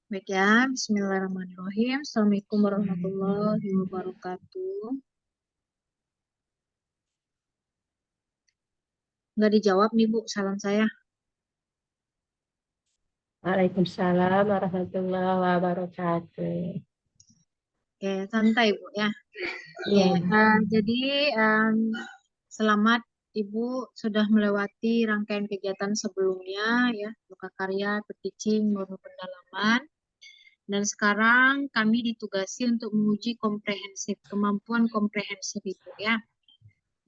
Baik ya, Bismillahirrahmanirrahim. Assalamualaikum warahmatullahi wabarakatuh. Nggak dijawab nih Bu, salam saya. Waalaikumsalam warahmatullahi wabarakatuh. Oke, santai Bu ya. Iya, Oke, Ibu. jadi em, selamat Ibu sudah melewati rangkaian kegiatan sebelumnya ya, buka karya, berteaching, maupun pendalaman. Dan sekarang kami ditugasi untuk menguji komprehensif, kemampuan komprehensif Ibu ya.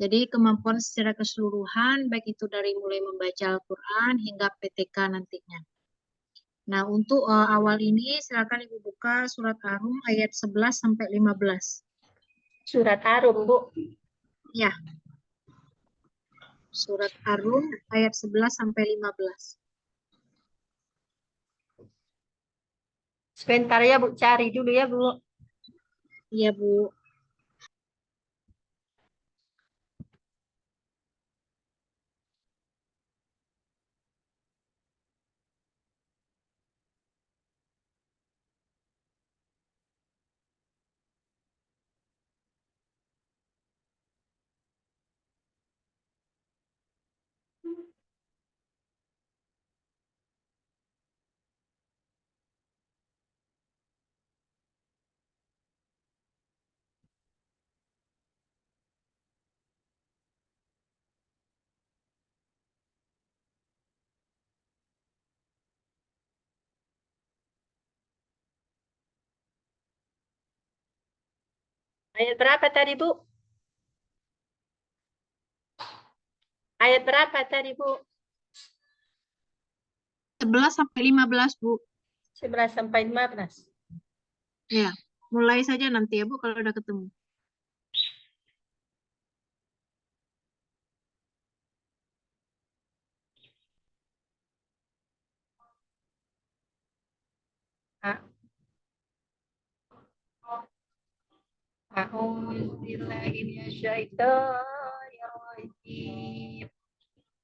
Jadi kemampuan secara keseluruhan, baik itu dari mulai membaca Al-Quran hingga PTK nantinya. Nah, untuk awal ini silakan Ibu buka surat Ar-Rum ayat 11 sampai 15. Surat Arum, Bu. Ya, surat Ar-Rum ayat 11 sampai 15. Sebentar ya, Bu. Cari dulu ya, Bu. Iya, Bu. Ayat berapa tadi, Bu? Ayat berapa tadi, Bu? 11 sampai 15, Bu. 11 sampai 15. Ya, mulai saja nanti ya, Bu, kalau udah ketemu. A'udzu billahi minasyaitonir rajim.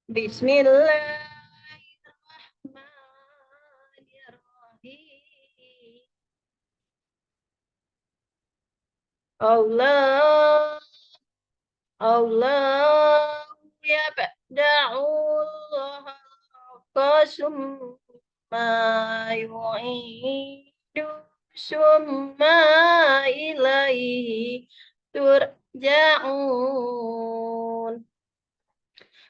Bismillahirrahmanirrahim. Allah Allah yabda'ullah summa yu'idu summa ilaihi turja'un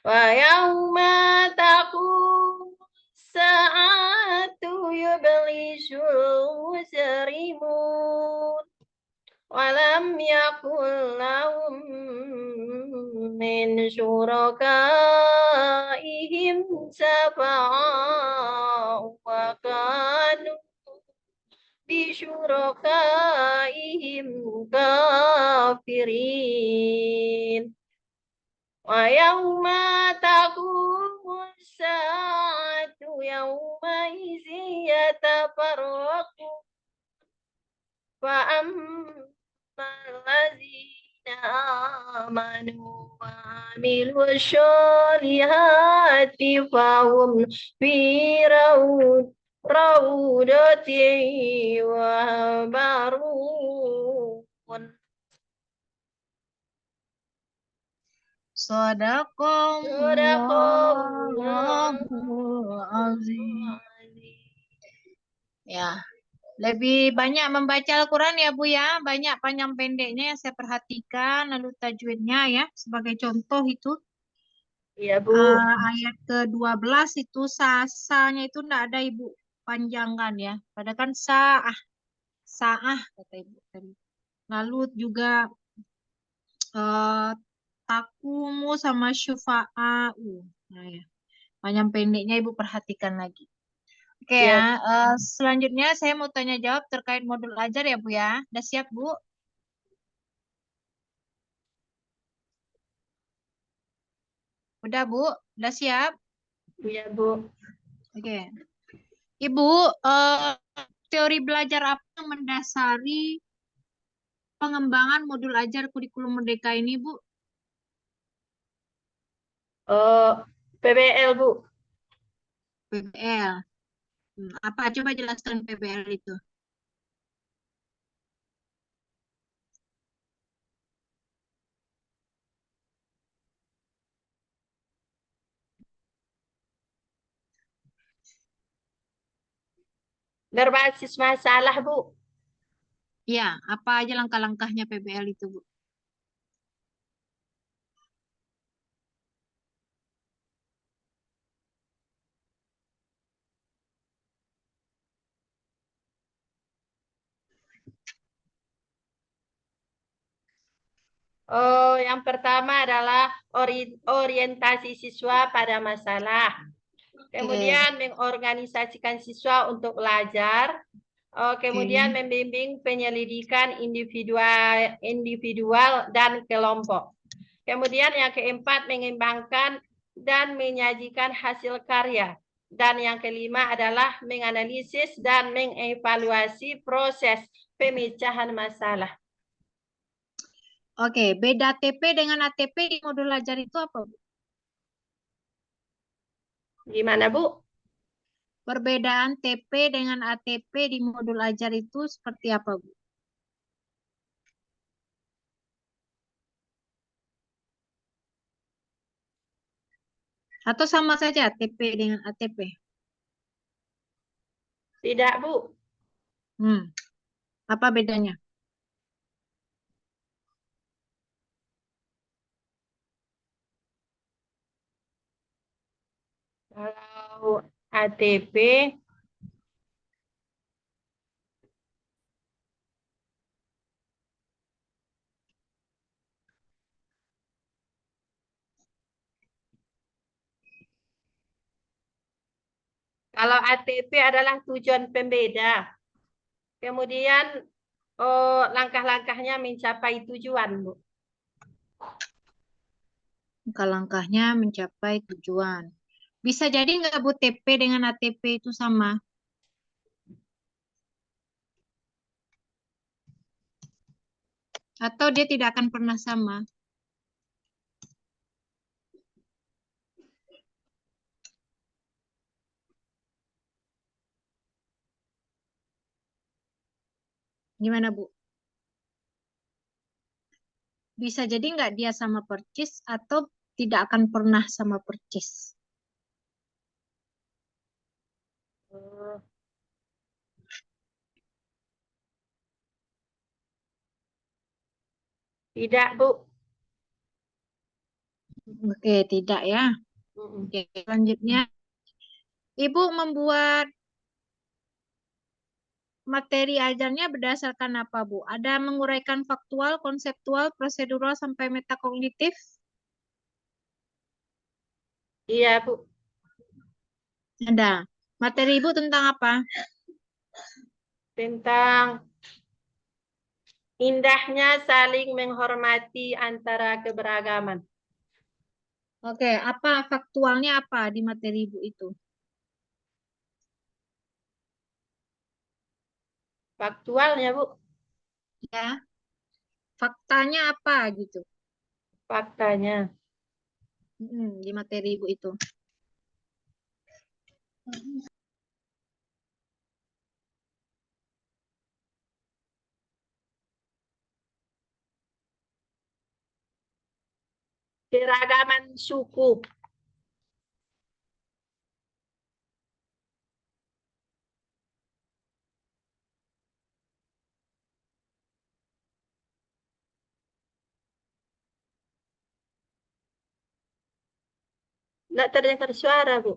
wa yawma taqum sa'atu yublisul mujrimun walam yakul lahum min syurakaihim syafa'u wa kanu bi syurakaihim kafirin wa yawma taqumu sa'atu yawma izi yatafarraqu فأما الذين آمنوا وعملوا الصالحات فهم في روضة ويحبرون. Sadaqallahul azim. Ya, lebih banyak membaca Al-Quran ya Bu ya, banyak panjang pendeknya yang saya perhatikan, lalu tajwidnya ya, sebagai contoh itu Iya, Bu. ayat ke-12 itu sasanya itu enggak ada Ibu panjangkan ya, padahal kan sa'ah kata Ibu tadi. Lalu juga eh, takumu sama syufa'u. Nah ya, panjang pendeknya Ibu perhatikan lagi. Oke ya, Iya, selanjutnya saya mau tanya jawab terkait modul ajar ya Bu ya. Udah siap Bu? Udah Bu? Udah siap? iya, Bu. Oke. Ibu, eh, teori belajar apa yang mendasari pengembangan modul ajar kurikulum Merdeka ini Bu? PBL, Bu. PBL. Apa? Coba jelaskan PBL itu. Berbasis masalah, Bu. Ya, apa aja langkah-langkahnya PBL itu, Bu? Oh, yang pertama adalah orientasi siswa pada masalah. Kemudian mengorganisasikan siswa untuk belajar. Kemudian membimbing penyelidikan individual dan kelompok. Kemudian yang keempat, mengembangkan dan menyajikan hasil karya. Dan yang kelima adalah menganalisis dan mengevaluasi proses pemecahan masalah. Oke, beda TP dengan ATP di modul ajar itu apa, Bu? Gimana, Bu? Perbedaan TP dengan ATP di modul ajar itu seperti apa, Bu? Atau sama saja TP dengan ATP? Tidak, Bu. Apa bedanya? Kalau ATP, kalau ATP adalah tujuan pembeda. Kemudian langkah-langkahnya mencapai tujuan, Bu. Langkah-langkahnya mencapai tujuan. Bisa jadi nggak, Bu, TP dengan ATP itu sama? Atau dia tidak akan pernah sama? Gimana, Bu? Bisa jadi nggak dia sama percis atau tidak akan pernah sama percis? Tidak, Bu. Oke, tidak ya. Oke, selanjutnya. Ibu membuat materi ajarnya berdasarkan apa, Bu? Ada menguraikan faktual, konseptual, prosedural, sampai metakognitif? Iya, Bu. Ada. Materi Ibu tentang apa? Tentang indahnya saling menghormati antara keberagaman. Oke, apa faktualnya apa di materi Ibu itu? Faktualnya, Bu. Ya, faktanya apa gitu? Faktanya. Di materi Ibu itu. Keragaman suku. Nggak terdengar suara, Bu.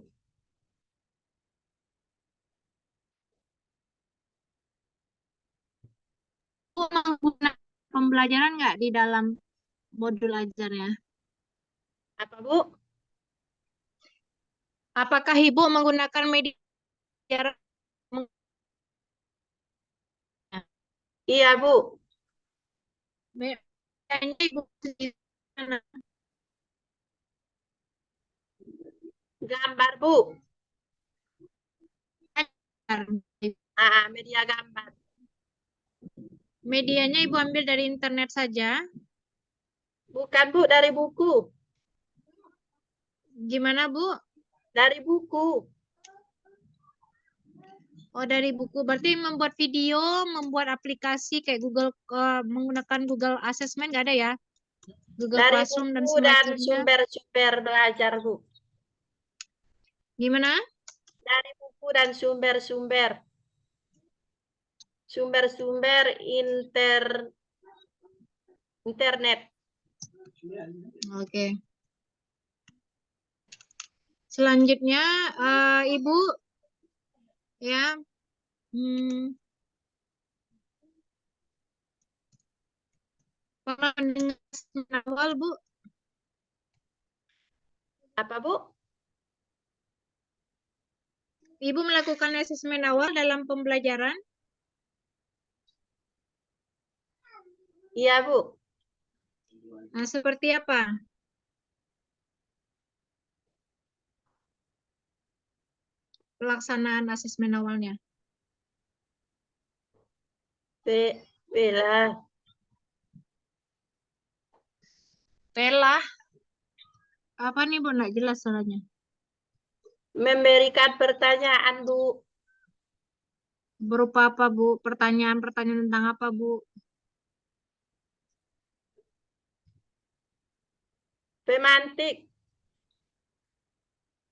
Ibu menggunakan pembelajaran nggak di dalam modul ajarnya? Apa, Bu? Apakah Ibu menggunakan media? Iya, Bu. Medianya Ibu sendiri mana? Gambar, Bu. Media gambar. Medianya Ibu ambil dari internet saja. Bukan, Bu, dari buku. Gimana, Bu? Dari buku. Oh, dari buku. Berarti membuat video, membuat aplikasi kayak Google, menggunakan Google Assessment nggak ada ya? Google Dari Classroom dan buku dan semacamnya. sumber-sumber belajar, Bu. Gimana? Dari buku dan sumber-sumber. Sumber-sumber internet. Oke. Selanjutnya, Ibu, ya, pernah dengar asesmen awal, Bu? Apa, Bu? Ibu melakukan asesmen awal dalam pembelajaran? Iya, Bu. Nah, seperti apa? Pelaksanaan asesmen awalnya. Bella. Telah. Apa nih, Bu? Nggak jelas soalnya. Memberikan pertanyaan, Bu. Berupa apa, Bu? Pertanyaan-pertanyaan tentang apa, Bu? Pemantik.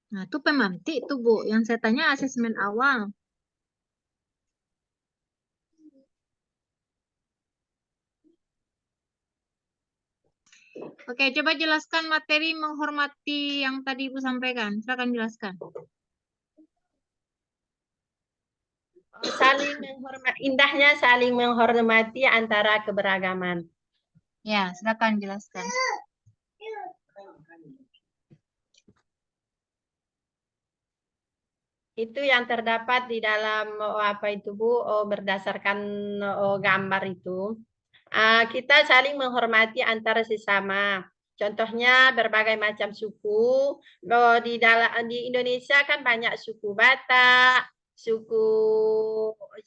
Nah, itu pemantik itu, Bu. Yang saya tanya asesmen awal. Oke, coba jelaskan materi menghormati yang tadi Ibu sampaikan. Silakan jelaskan. Saling menghormati, indahnya saling menghormati antara keberagaman. Ya, silakan jelaskan. Itu yang terdapat di dalam apa itu Bu, berdasarkan gambar itu. Kita saling menghormati antara sesama. Contohnya berbagai macam suku. Di Indonesia kan banyak suku Batak, suku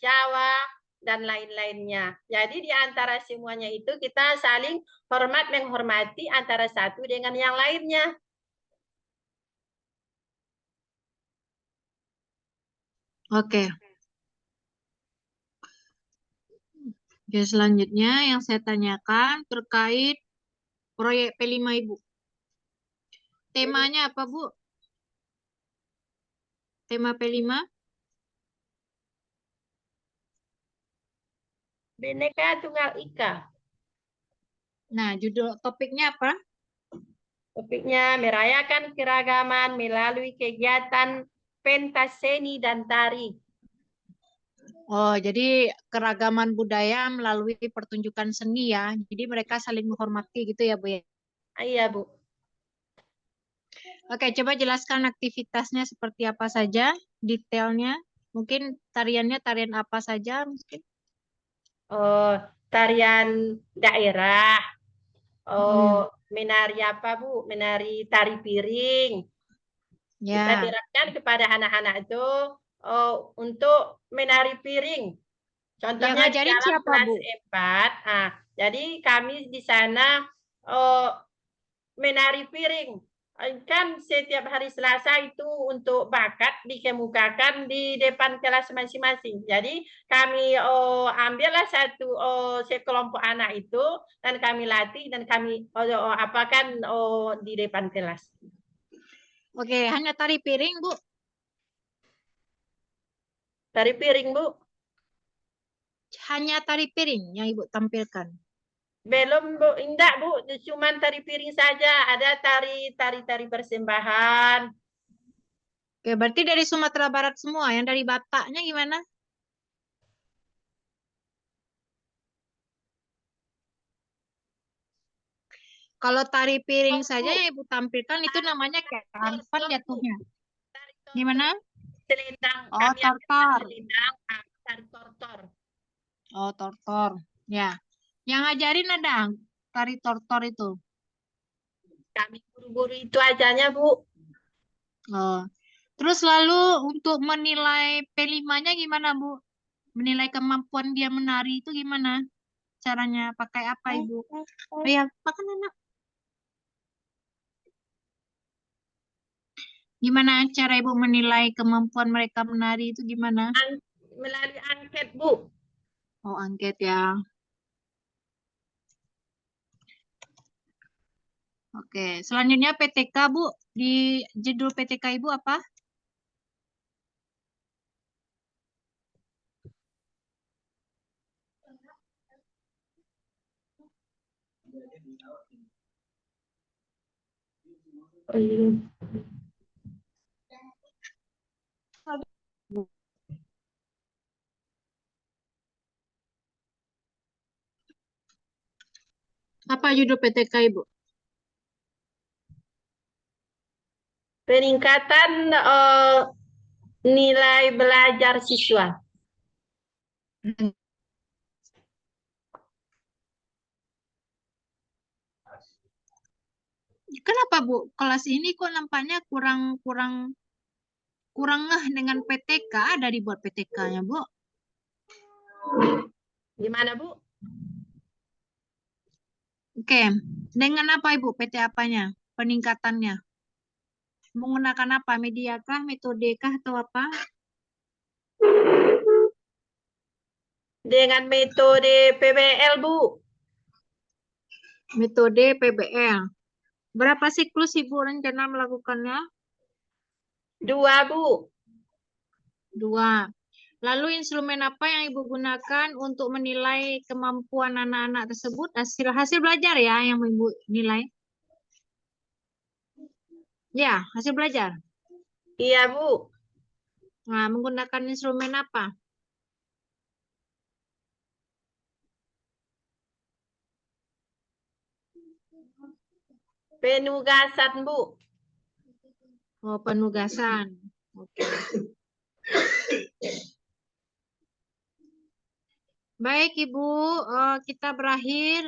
Jawa, dan lain-lainnya. Jadi di antara semuanya itu kita saling hormat menghormati antara satu dengan yang lainnya. Oke. Oke, selanjutnya yang saya tanyakan terkait proyek P5 Ibu. Temanya apa, Bu? Tema P5? Bhinneka Tunggal Ika. Nah, judul topiknya apa? Topiknya merayakan keragaman melalui kegiatan pentas seni dan tari. Oh, jadi keragaman budaya melalui pertunjukan seni ya. Jadi mereka saling menghormati gitu ya, Bu ya. Iya, Bu. Oke, coba jelaskan aktivitasnya seperti apa saja, detailnya. Mungkin tariannya tarian apa saja mungkin. Oh, tarian daerah. Oh, Hmm, menari apa, Bu? Menari tari piring. Kita ya. terapkan kepada anak-anak itu untuk menari piring. Yang Contohnya di ngajarin dalam siapa, kelas Bu? 4. Jadi kami di sana oh, menari piring. Kan setiap hari Selasa itu untuk bakat dikemukakan di depan kelas masing-masing. Jadi kami ambillah sekelompok anak itu dan kami latih dan kami apakan di depan kelas. Oke, hanya tari piring, Bu. Tari piring, Bu. Hanya tari piring yang Ibu tampilkan. Belum, Bu. Enggak, Bu. Cuma tari piring saja. Ada tari persembahan. Oke, berarti dari Sumatera Barat semua. Yang dari Bataknya gimana? Kalau tari piring Oh, saja Bu. yang Ibu tampilkan itu namanya kearifan Tortor, Bu. jatuhnya. Tari Gimana? tortor. Selendang. Oh, Kami ambilkan tortor. selendang. Tari tortor. Oh, tortor. Ya. Yang ngajarin ada tari tortor itu. Kami guru-guru itu ajanya, Bu. Oh. Terus lalu untuk menilai P5-nya gimana, Bu? Menilai kemampuan dia menari itu gimana? Caranya pakai apa, Ibu? Oh ya, makan anak. Gimana cara Ibu menilai kemampuan mereka menari itu gimana? melalui angket, Bu. Oh, angket ya. Oke, selanjutnya PTK, Bu. Di judul PTK Ibu apa? Oh, iya. Apa judul PTK Ibu? Peningkatan nilai belajar siswa. Kenapa Bu? Kelas ini kok nampaknya kurang ngeh dengan PTK, ada dibuat PTK-nya, Bu. Gimana, Bu? Oke, dengan apa Ibu PT apanya? Peningkatannya? Menggunakan apa? Media kah, metode kah, atau apa? Dengan metode PBL, Bu. Metode PBL. Berapa siklus Ibu rencana melakukannya? 2, Bu. 2. Lalu instrumen apa yang Ibu gunakan untuk menilai kemampuan anak-anak tersebut? Hasil belajar ya yang Ibu nilai? Ya, hasil belajar. Iya, Bu. Nah, menggunakan instrumen apa? Penugasan, Bu. Oh, penugasan. Oke. Baik, Ibu. Kita berakhir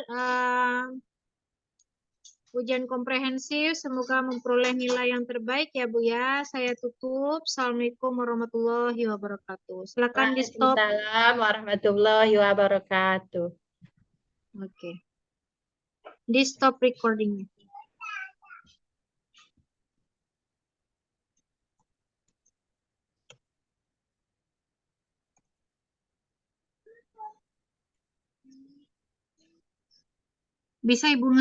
ujian komprehensif. Semoga memperoleh nilai yang terbaik ya, Bu ya. Saya tutup. Assalamualaikum warahmatullahi wabarakatuh. Silakan di stop. Waalaikumsalam warahmatullahi wabarakatuh. Oke. Di stop recordingnya. Bisa Ibu